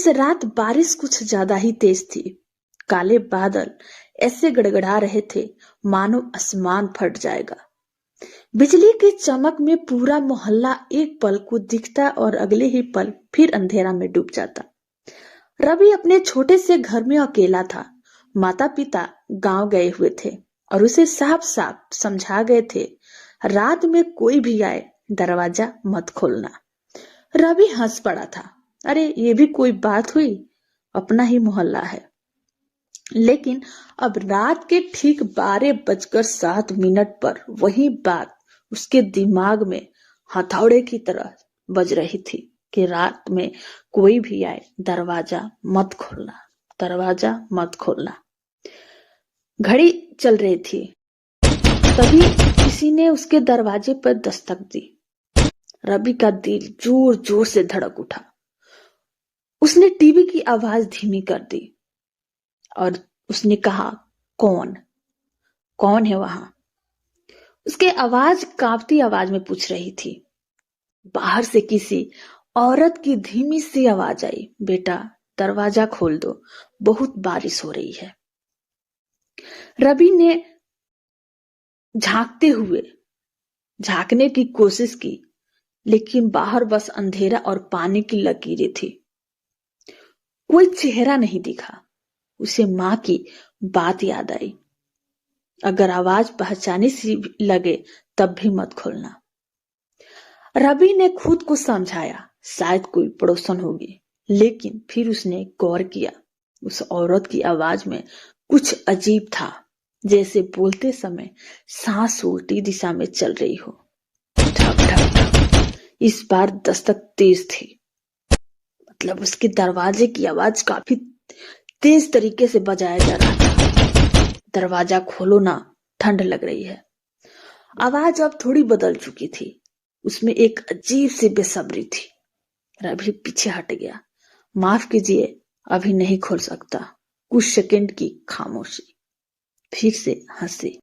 उस रात बारिश कुछ ज्यादा ही तेज थी। काले बादल ऐसे गड़गड़ा रहे थे मानो आसमान फट जाएगा। बिजली की चमक में पूरा मोहल्ला एक पल को दिखता और अगले ही पल फिर अंधेरा में डूब जाता। रवि अपने छोटे से घर में अकेला था। माता पिता गांव गए हुए थे और उसे साफ साफ समझा गए थे, रात में कोई भी आए दरवाजा मत खोलना। रवि हंस पड़ा था। अरे ये भी कोई बात हुई, अपना ही मोहल्ला है। लेकिन अब रात के ठीक 12:07 पर वही बात उसके दिमाग में हथौड़े की तरह बज रही थी कि रात में कोई भी आए दरवाजा मत खोलना, दरवाजा मत खोलना। घड़ी चल रही थी, तभी किसी ने उसके दरवाजे पर दस्तक दी। रवि का दिल जोर जोर से धड़क उठा। उसने टीवी की आवाज धीमी कर दी और उसने कहा, कौन कौन है वहां? उसके आवाज कांपती आवाज में पूछ रही थी। बाहर से किसी औरत की धीमी सी आवाज आई, बेटा दरवाजा खोल दो, बहुत बारिश हो रही है। रवि ने झांकने की कोशिश की, लेकिन बाहर बस अंधेरा और पानी की लकीरें थी। कोई चेहरा नहीं दिखा। उसे माँ की बात याद आई, अगर आवाज पहचानी सी लगे तब भी मत खोलना। रवि ने खुद को समझाया, शायद कोई पड़ोसन होगी, लेकिन फिर उसने गौर किया, उस औरत की आवाज में कुछ अजीब था, जैसे बोलते समय सांस उल्टी दिशा में चल रही हो। ठक ठक ठक। इस बार दस्तक तेज थी, मतलब उसके दरवाजे की आवाज काफी तेज तरीके से बजाया जा रहा था। दरवाजा खोलो ना, ठंड लग रही है। आवाज अब थोड़ी बदल चुकी थी, उसमें एक अजीब सी बेसब्री थी। रवि पीछे हट गया। माफ कीजिए, अभी नहीं खोल सकता। कुछ सेकंड की खामोशी, फिर से हंसी,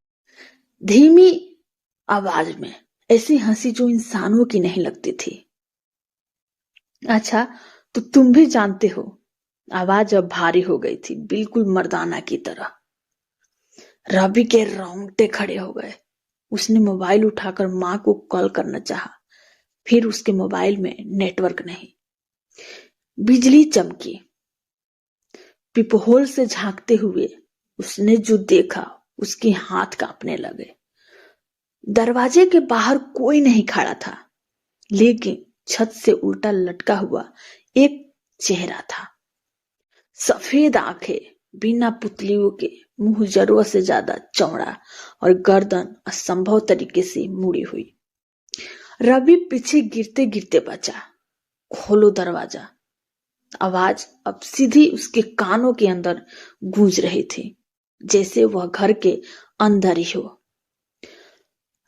धीमी आवाज में, ऐसी हंसी जो इंसानों की नहीं लगती थी। अच्छा तो तुम भी जानते हो। आवाज अब भारी हो गई थी, बिल्कुल मर्दाना की तरह। रवि के रोंगटे खड़े हो गए। उसने मोबाइल उठाकर मां को कॉल करना चाहा, फिर उसके मोबाइल में नेटवर्क नहीं। बिजली चमकी। पिपहोल से झांकते हुए उसने जो देखा, उसके हाथ कांपने लगे। दरवाजे के बाहर कोई नहीं खड़ा था, लेकिन छत से उल्टा लटका हुआ एक चेहरा था। सफेद आंखें, बिना पुतलियों के, मुंह जरूरत से ज्यादा चौड़ा और गर्दन असंभव तरीके से मुड़ी हुई। रवि पीछे गिरते गिरते बचा। खोलो दरवाजा। आवाज अब सीधी उसके कानों के अंदर गूंज रही थी, जैसे वह घर के अंदर ही हो।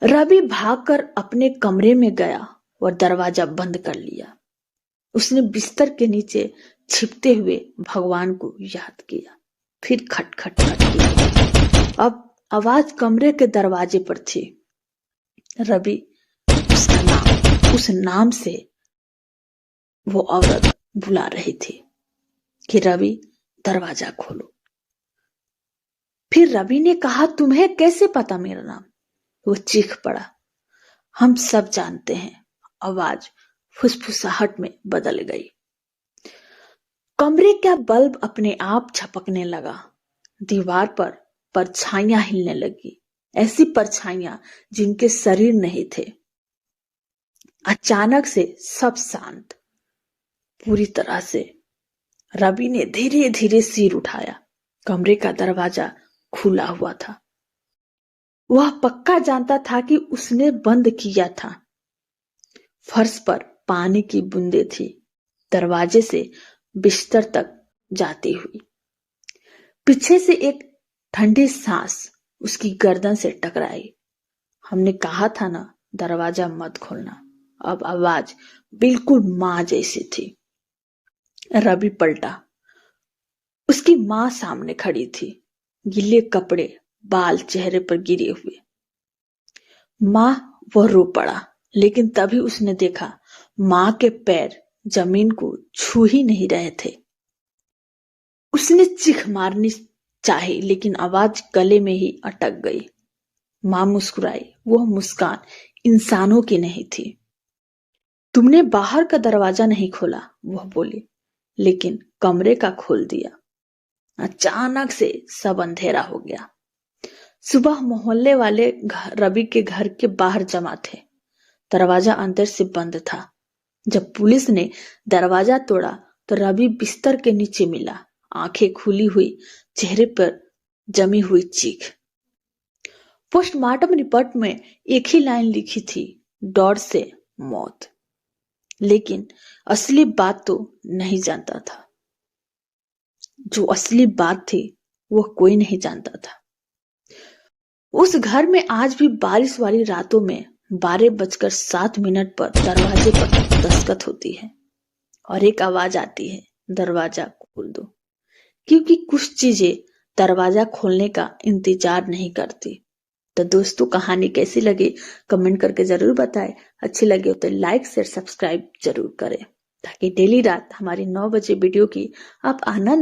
रवि भागकर अपने कमरे में गया और दरवाजा बंद कर लिया। उसने बिस्तर के नीचे छिपते हुए भगवान को याद किया, फिर खटखट खट किया। अब आवाज कमरे के दरवाजे पर थी। रवि उस नाम से वो औरत बुला रही थी कि रवि दरवाजा खोलो। फिर रवि ने कहा, तुम्हें कैसे पता मेरा नाम? वो चीख पड़ा, हम सब जानते हैं। आवाज फुसफुसाहट में बदल गई। कमरे का बल्ब अपने आप झपकने लगा। दीवार पर परछाइयां हिलने लगी, ऐसी परछाइयां जिनके शरीर नहीं थे। अचानक से सब शांत, पूरी तरह से। रवि ने धीरे धीरे सिर उठाया। कमरे का दरवाजा खुला हुआ था। वह पक्का जानता था कि उसने बंद किया था। फर्श पर पानी की बूंदें थी, दरवाजे से बिस्तर तक जाती हुई। पीछे से एक ठंडी सांस उसकी गर्दन से टकराई। हमने कहा था ना, दरवाजा मत खोलना। अब आवाज बिल्कुल मां जैसी थी। रवि पलटा। उसकी मां सामने खड़ी थी, गीले कपड़े, बाल चेहरे पर गिरे हुए। मां, वह रो पड़ा, लेकिन तभी उसने देखा मां के पैर जमीन को छू ही नहीं रहे थे। उसने चीख मारनी चाही, लेकिन आवाज गले में ही अटक गई। मां मुस्कुराई। वह मुस्कान इंसानों की नहीं थी। तुमने बाहर का दरवाजा नहीं खोला, वह बोली, लेकिन कमरे का खोल दिया। अचानक से सब अंधेरा हो गया। सुबह मोहल्ले वाले रवि के घर के बाहर जमा थे। दरवाजा अंदर से बंद था। जब पुलिस ने दरवाजा तोड़ा तो रवि बिस्तर के नीचे मिला, आंखें खुली हुई, चेहरे पर जमी हुई चीख। पोस्टमार्टम रिपोर्ट में एक ही लाइन लिखी थी, डर से मौत। लेकिन असली बात तो नहीं जानता था। जो असली बात थी वह कोई नहीं जानता था। उस घर में आज भी बारिश वाली रातों में 12:07 पर दरवाजे पर दस्तक होती है और एक आवाज आती है, दरवाजा खोल दो। क्योंकि कुछ चीजें दरवाजा खोलने का इंतजार नहीं करती। तो दोस्तों, कहानी कैसी लगी कमेंट करके जरूर बताएं। अच्छी लगे तो लाइक शेयर सब्सक्राइब जरूर करें, ताकि डेली रात हमारी 9 बजे वीडियो की आप आनंद